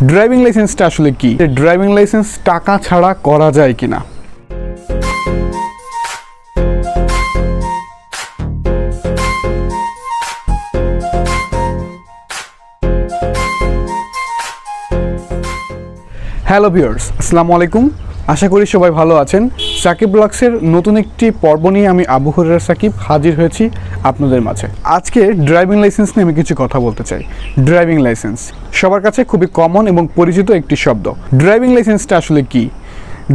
Driving লাইসেন্সটা আসলে কি? ড্রাইভিং লাইসেন্স টাকা ছাড়া করা যায় কিনা? হ্যালো ভিউয়ার্স, আসসালামু আলাইকুম। আশা করি সবাই ভালো আছেন। সাকিব ব্লগসের নতুন একটি পর্ব নিয়ে আমি আবু হুরায়রা সাকিব হাজির হয়েছি আপনাদের মাঝে। আজকে ড্রাইভিং লাইসেন্স নিয়ে আমি কিছু কথা বলতে চাই। ড্রাইভিং লাইসেন্স সবার কাছে খুবই কমন এবং পরিচিত একটি শব্দ। ড্রাইভিং লাইসেন্সটা আসলে কি?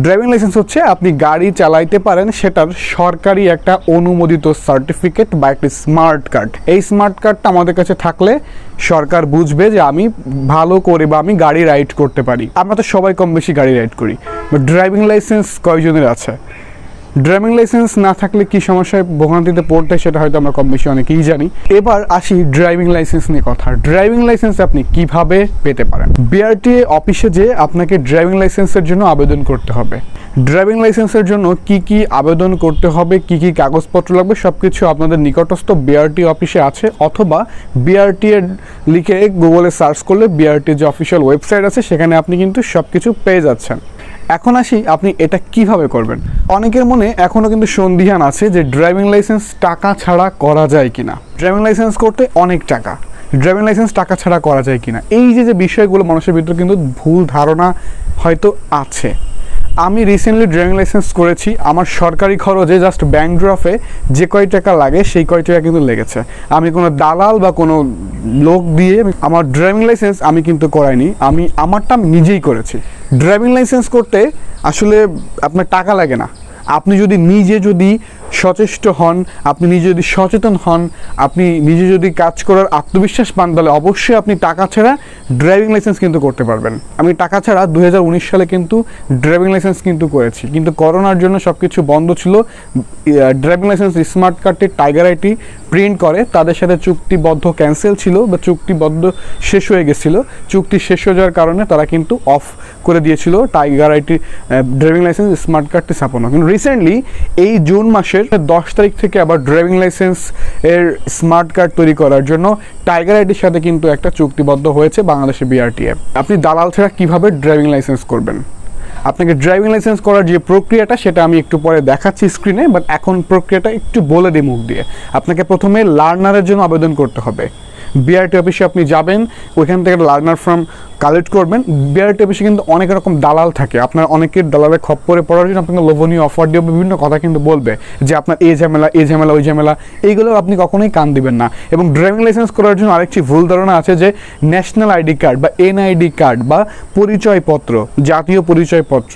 ড্রাইভিং লাইসেন্স হচ্ছে আপনি গাড়ি চালাইতে পারেন সেটার সরকারি একটা অনুমোদিত সার্টিফিকেট বা একটি স্মার্ট কার্ড। এই স্মার্ট কার্ডটা আমাদের কাছে থাকলে সরকার বুঝবে যে আমি ভালো করে বা আমি গাড়ি রাইড করতে পারি। আমরা তো সবাই কম বেশি গাড়ি রাইড করি, বাট ড্রাইভিং লাইসেন্স কয়জনের আছে? ড্রাইভিং লাইসেন্স না থাকলে কি সমস্যায় ভোগান্তিতে পড়তে সেটা হয়তো আমরা কম বেশি অনেকেই জানি। এবার আসি ড্রাইভিং লাইসেন্স নিয়ে কথা। ড্রাইভিং লাইসেন্স আপনি কিভাবে পেতে পারেন? বিআরটিএ অফিসে যেয়ে আপনাকে ড্রাইভিং লাইসেন্সের জন্য আবেদন করতে হবে। ড্রাইভিং লাইসেন্সের জন্য কি কি আবেদন করতে হবে, কি কি কাগজপত্র লাগবে সবকিছু আপনাদের নিকটস্থ বিআরটি অফিসে আছে, অথবা বিআরটিএ লিখে গুগলে সার্চ করলে বিআরটি যে অফিসিয়াল ওয়েবসাইট আছে সেখানে আপনি কিন্তু সবকিছু পেয়ে যাচ্ছেন। এখন আসি আপনি এটা কিভাবে করবেন। অনেকের মনে এখনও কিন্তু সন্দিহান আছে যে ড্রাইভিং লাইসেন্স টাকা ছাড়া করা যায় কিনা। ড্রাইভিং লাইসেন্স করতে অনেক টাকা, ড্রাইভিং লাইসেন্স টাকা ছাড়া করা যায় কিনা, এই যে বিষয়গুলো মানুষের ভিতরে কিন্তু ভুল ধারণা হয়তো আছে। আমি রিসেন্টলি ড্রাইভিং লাইসেন্স করেছি। আমার সরকারি খরচে জাস্ট ব্যাংক ড্রফে যে কয় টাকা লাগে সেই কয় টাকা কিন্তু লেগেছে। আমি কোনো দালাল বা কোনো লোক দিয়ে আমার ড্রাইভিং লাইসেন্স আমি কিন্তু করাইনি, আমি আমারটা নিজেই করেছি। ড্রাইভিং লাইসেন্স করতে আসলে আপনার টাকা লাগে না। আপনি যদি সচেষ্ট হন, আপনি নিজে যদি সচেতন হন, আপনি নিজে যদি কাজ করার আত্মবিশ্বাস পান, তাহলে অবশ্যই আপনি টাকা ছাড়া ড্রাইভিং লাইসেন্স কিন্তু করতে পারবেন। আমি টাকা ছাড়া 2019 সালে কিন্তু ড্রাইভিং লাইসেন্স কিন্তু করেছি, কিন্তু করোনার জন্য সব কিছু বন্ধ ছিল। ড্রাইভিং লাইসেন্স স্মার্ট কার্ডটি টাইগার আইটি প্রিন্ট করে তাদের সাথে চুক্তিবদ্ধ ক্যান্সেল ছিল বা চুক্তিবদ্ধ শেষ হয়ে গেছিলো। চুক্তি শেষ হয়ে যাওয়ার কারণে তারা কিন্তু অফ করে দিয়েছিল tiger IT driving licence smart কার্ডটি ছাপানো। কিন্তু রিসেন্টলি এই জুন মাসের 10 তারিখ থেকে আবার ড্রাইভিং লাইসেন্স এর স্মার্ট কার্ড তৈরি করার জন্য টাইগার আইটির সাথে কিন্তু একটা চুক্তিবদ্ধ হয়েছে বাংলাদেশের বিআরটিএ। আপনি দালাল ছাড়া কিভাবে ড্রাইভিং লাইসেন্স করবেন? আপনাকে ড্রাইভিং লাইসেন্স করার যে প্রক্রিয়াটা সেটা আমি একটু পরে দেখাচ্ছি স্ক্রিনে, বাট এখন প্রক্রিয়াটা একটু বলে দিই মুখ দিয়ে। আপনাকে প্রথমে লার্নারের জন্য আবেদন করতে হবে। বিআরটি অফিসে আপনি যাবেন, ওইখান থেকে লার্নার ফর্ম কালেক্ট করবেন। বিআরটি অফিসে কিন্তু অনেক রকম দালাল থাকে, আপনার অনেকের দালালের খপ্পরে পড়ার জন্য আপনাকে লোভনীয় অফার দিয়ে বিভিন্ন কথা কিন্তু বলবে যে আপনার এই ঝামেলা ওই ঝামেলা, এইগুলো আপনি কখনোই কান দিবেন না। এবং ড্রাইভিং লাইসেন্স করার জন্য আরেকটি ভুল ধারণা আছে যে ন্যাশনাল আইডি কার্ড বা এনআইডি কার্ড বা পরিচয়পত্র, জাতীয় পরিচয়পত্র,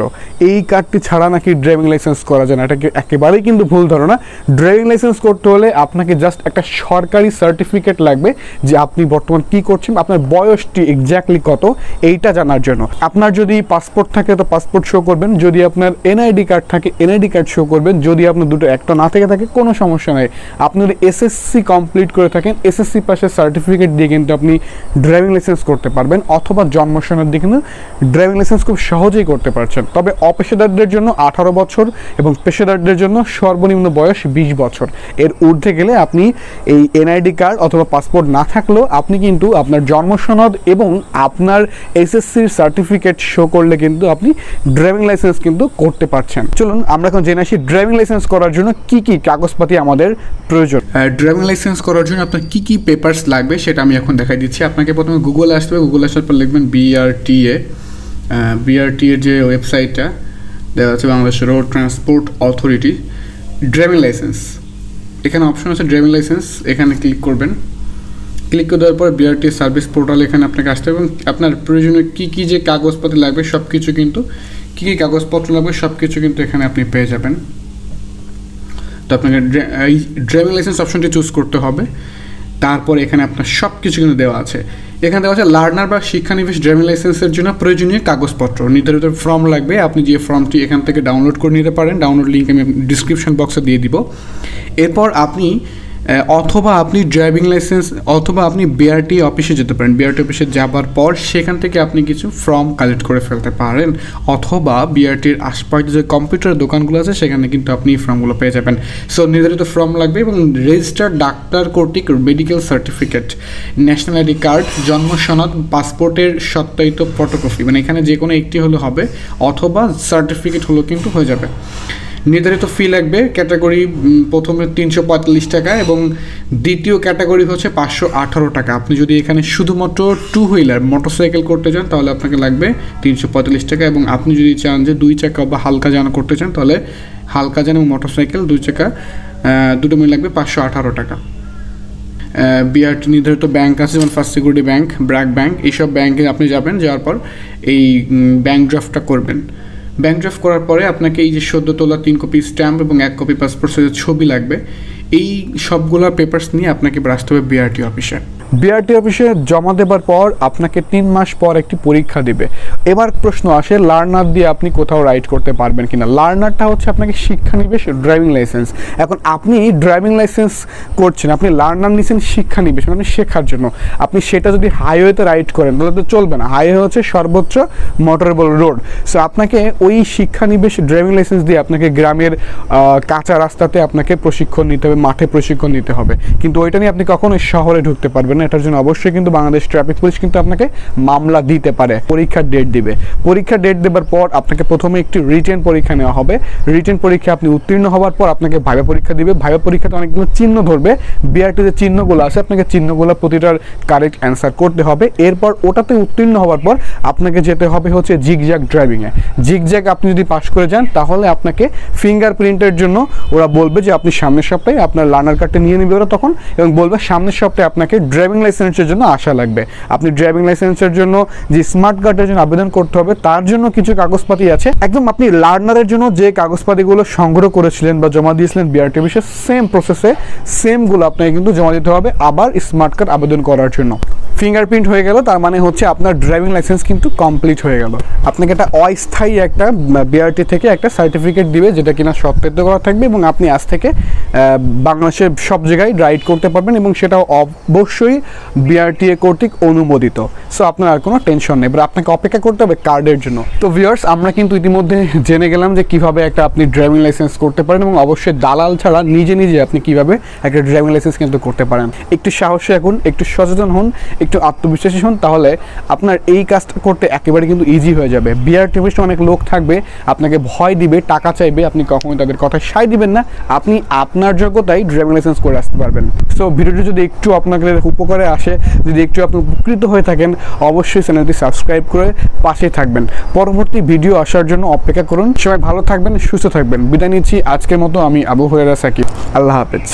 এই কার্ডটি ছাড়া নাকি ড্রাইভিং লাইসেন্স করা যায় না। এটা একেবারেই কিন্তু ভুল ধারণা। ড্রাইভিং লাইসেন্স করতে হলে আপনাকে জাস্ট একটা সরকারি সার্টিফিকেট লাগবে যে আপনি বর্তমান কি করছেন, আপনার বয়সটি এক্স্যাক্টলি কত এইটা জানার জন্য। আপনার যদি পাসপোর্ট থাকে তো পাসপোর্ট শো করবেন, যদি আপনার এনআইডি কার্ড থাকে এনআইডি কার্ড শো করবেন, যদি আপনার দুটো একটা না থেকে থাকে কোনো সমস্যা নেই। আপনি যদি এসএসসি কমপ্লিট করে থাকেন, এসএসসি পাশের সার্টিফিকেট দিয়ে কিন্তু আপনি ড্রাইভিং লাইসেন্স করতে পারবেন, অথবা জন্ম সনদ দিয়ে কিন্তু ড্রাইভিং লাইসেন্স খুব সহজেই করতে পারছেন। তবে অপেশাদারদের জন্য 18 বছর এবং পেশাদারদের জন্য সর্বনিম্ন বয়স 20 বছর। এর ঊর্ধ্বে গেলে আপনি এই এনআইডি কার্ড অথবা পাসপোর্ট না থাকলেও আপনি কিন্তু আপনার জন্ম সনদ এবং আপনার এসএসসির সার্টিফিকেট শো করলে কিন্তু আপনি ড্রাইভিং লাইসেন্স কিন্তু করতে পারছেন। চলুন আমরা এখন জেনে আসি ড্রাইভিং লাইসেন্স করার জন্য কি কি কাগজপাতি আমাদের প্রয়োজন। ড্রাইভিং লাইসেন্স করার জন্য আপনার কি কি পেপারস লাগবে সেটা আমি এখন দেখাই দিচ্ছি। আপনাকে প্রথমে গুগলে আসতে হবে, গুগলে আসার পর লিখবেন বিআরটিএ যে ওয়েবসাইটটা দেওয়া আছে, Bangladesh road transport authority driving licence. এখানে অপশন আছে ড্রাইভিং লাইসেন্স, এখানে ক্লিক করবেন। ক্লিক করে দেওয়ার পর বিআরটি সার্ভিস পোর্টাল এখানে আপনাকে আসতে হবে এবং আপনার প্রয়োজনীয় কী কী যে কাগজপত্র লাগবে সব কিছু কিন্তু কাগজপত্র লাগবে সব কিছু কিন্তু এখানে আপনি পেয়ে যাবেন। তো আপনাকে এই ড্রাইভিং লাইসেন্স অপশনটি চুজ করতে হবে। তারপর এখানে আপনার সব কিছু কিন্তু দেওয়া আছে। এখানে দেওয়া আছে লার্নার বা শিক্ষানিবেশ ড্রাইভিং লাইসেন্সের জন্য প্রয়োজনীয় কাগজপত্র, নির্ধারিত ফর্ম লাগবে। আপনি যে ফর্মটি এখান থেকে ডাউনলোড করে নিতে পারেন, ডাউনলোড লিঙ্ক আমি ডিসক্রিপশন বক্সে দিয়ে দিব। এরপর আপনি অথবা আপনি ড্রাইভিং লাইসেন্স অথবা আপনি বিআরটি অফিসে যেতে পারেন। বিআরটি অফিসে যাবার পর সেখান থেকে আপনি কিছু ফর্ম কালেক্ট করে ফেলতে পারেন, অথবা বিআরটির আশপাশে যে কম্পিউটার দোকানগুলো আছে সেখানে কিন্তু আপনি এই ফর্মগুলো পেয়ে যাবেন। সো নির্ধারিত ফর্ম লাগবে এবং রেজিস্টার্ড ডাক্তার কর্তৃক medical certificate, national ID card, জন্ম সনদ, পাসপোর্টের সত্যায়িত ফটোকপি, মানে এখানে যে কোনো একটি হলে হবে, অথবা সার্টিফিকেট হলো কিন্তু হয়ে যাবে। নির্ধারিত ফি লাগবে। ক্যাটাগরি প্রথমে 345 টাকা এবং দ্বিতীয় ক্যাটাগরি হচ্ছে 518 টাকা। আপনি যদি এখানে শুধুমাত্র টু হুইলার মোটরসাইকেল করতে চান তাহলে আপনাকে লাগবে 345 টাকা, এবং আপনি যদি চান যে 2 চাকা বা হালকা যান করতে চান তাহলে হালকা যান এবং মোটরসাইকেল 2 চাকা দুটো মিলে লাগবে 518 টাকা। বিআরটি নির্ধারিত ব্যাংক আছে, যেমন first security bank, BRAC bank, এইসব ব্যাংকে আপনি যাবেন, যাওয়ার পর এই ব্যাংক ড্রাফটটা করবেন। ব্যাংক ড্রাফট করার পরে আপনাকে এই যে সদ্য তোলা 3 কপি স্ট্যাম্প এবং 1 কপি পাসপোর্ট সাইজের ছবি লাগবে। এই সবগুলো পেপারস নিয়ে আপনাকে আসতে হবে বিআরটি অফিসে। বিআরটি অফিসে জমা দেবার পর আপনাকে 3 মাস পর একটি পরীক্ষা দিবে। এবার প্রশ্ন আসে, লার্নার দিয়ে আপনি কোথাও রাইড করতে পারবেন কিনা। লার্নারটা হচ্ছে আপনাকে শিক্ষানিবেশ ড্রাইভিং লাইসেন্স। এখন আপনি ড্রাইভিং লাইসেন্স করছেন, আপনি লার্নার নিয়েছেন শিক্ষানিবেশ মানে শেখার জন্য। আপনি সেটা যদি হাইওয়েতে রাইড করেন তাহলে তো চলবে না। হাইওয়ে হচ্ছে সর্বোচ্চ মোটরেবল রোড। সো আপনাকে ওই শিক্ষানিবেশ ড্রাইভিং লাইসেন্স দিয়ে আপনাকে গ্রামের কাঁচা রাস্তাতে আপনাকে প্রশিক্ষণ নিতে হবে, মাঠে প্রশিক্ষণ নিতে হবে, কিন্তু ওইটা নিয়ে আপনি কখনোই শহরে ঢুকতে পারবেন। এটার জন্য অবশ্যই কিন্তু বাংলাদেশ ট্রাফিক পুলিশ কিন্তু আপনাকে মামলা দিতে পারে। পরীক্ষার ডেট দিবে। পরীক্ষার ডেট দেবার পর আপনাকে প্রথমে একটি রিটেন পরীক্ষা নেওয়া হবে। রিটেন পরীক্ষা আপনি উত্তীর্ণ হওয়ার পর আপনাকে ভাইভা পরীক্ষা দিবে। ভাইভা পরীক্ষাতে অনেকগুলো চিহ্ন ধরবে। বিআরটি যে চিহ্নগুলো আছে আপনাকে চিহ্নগুলো প্রতিটার কারেক্ট অ্যান্সার করতে হবে। এরপর ওটাতে উত্তীর্ণ হওয়ার পর আপনাকে যেতে হবে হচ্ছে জিগজ্যাগ ড্রাইভিংয়ে। জিগজ্যাগ আপনি যদি পাস করে যান তাহলে আপনাকে ফিঙ্গারপ্রিন্টের জন্য ওরা বলবে যে আপনি সামনের সপ্তাহে আপনার লার্নার কার্ডটা নিয়ে নেবে ওরা তখন, এবং বলবে সামনের সপ্তাহে আপনাকে ড্রাইভিং লাইসেন্সের জন্য আসা লাগবে। আপনি ড্রাইভিং লাইসেন্সের জন্য যে স্মার্ট কার্ডের জন্য আবেদন করতে হবে তার জন্য কিছু কাগজপাতি আছে। একদম আপনি লার্নারের জন্য যে কাগজপাতিগুলো সংগ্রহ করেছিলেন বা জমা দিয়েছিলেন বিআরটি অফিসে সেম প্রসেসে সেমগুলো আপনাকে কিন্তু জমা দিতে হবে আবার স্মার্ট কার্ড আবেদন করার জন্য। ফিঙ্গারপ্রিন্ট হয়ে গেল, তার মানে হচ্ছে আপনার ড্রাইভিং লাইসেন্স কিন্তু কমপ্লিট হয়ে গেল। আপনাকে একটা অস্থায়ী একটা বিআরটি থেকে একটা সার্টিফিকেট দিবে যেটা কিনা সত্যায়িত করা থাকবে, এবং আপনি আজ থেকে বাংলাদেশের সব জায়গায় রাইড করতে পারবেন, এবং সেটা অবশ্যই বিআরটিএ কর্তৃক অনুমোদিত। সো আপনার আর কোনো টেনশন নেই। এবার আপনাকে অপেক্ষা করতে হবে কার্ডের জন্য। তো ভিউয়ার্স, আমরা কিন্তু ইতিমধ্যে জেনে গেলাম যে কিভাবে একটা আপনি ড্রাইভিং লাইসেন্স করতে পারেন, এবং অবশ্যই দালাল ছাড়া নিজে নিজে আপনি কিভাবে একটা ড্রাইভিং লাইসেন্স কিন্তু করতে পারেন। একটু সাহসী এখন, একটু সচেতন হন, একটু আত্মবিশ্বাসী হন, তাহলে আপনার এই কাজটা করতে একেবারে কিন্তু ইজি হয়ে যাবে। বিআরটি অফিসে অনেক লোক থাকবে, আপনাকে ভয় দিবে, টাকা চাইবে, আপনি কখনোই তাদের কথায় সায় দিবেন না। আপনি আপনার যোগ্যতায় ড্রাইভিং লাইসেন্স করে আসতে পারবেন। সো ভিডিওটি যদি একটু আপনাদের উপকারে আসে, যদি একটু আপনি উপকৃত হয়ে থাকেন, অবশ্যই চ্যানেলটি সাবস্ক্রাইব করে পাশে থাকবেন। পরবর্তী ভিডিও আসার জন্য অপেক্ষা করুন। সবাই ভালো থাকবেন, সুস্থ থাকবেন। বিদায় নিচ্ছি আজকের মতো। আমি আবু হুরায়রা সাকিব। আল্লাহ হাফেজ।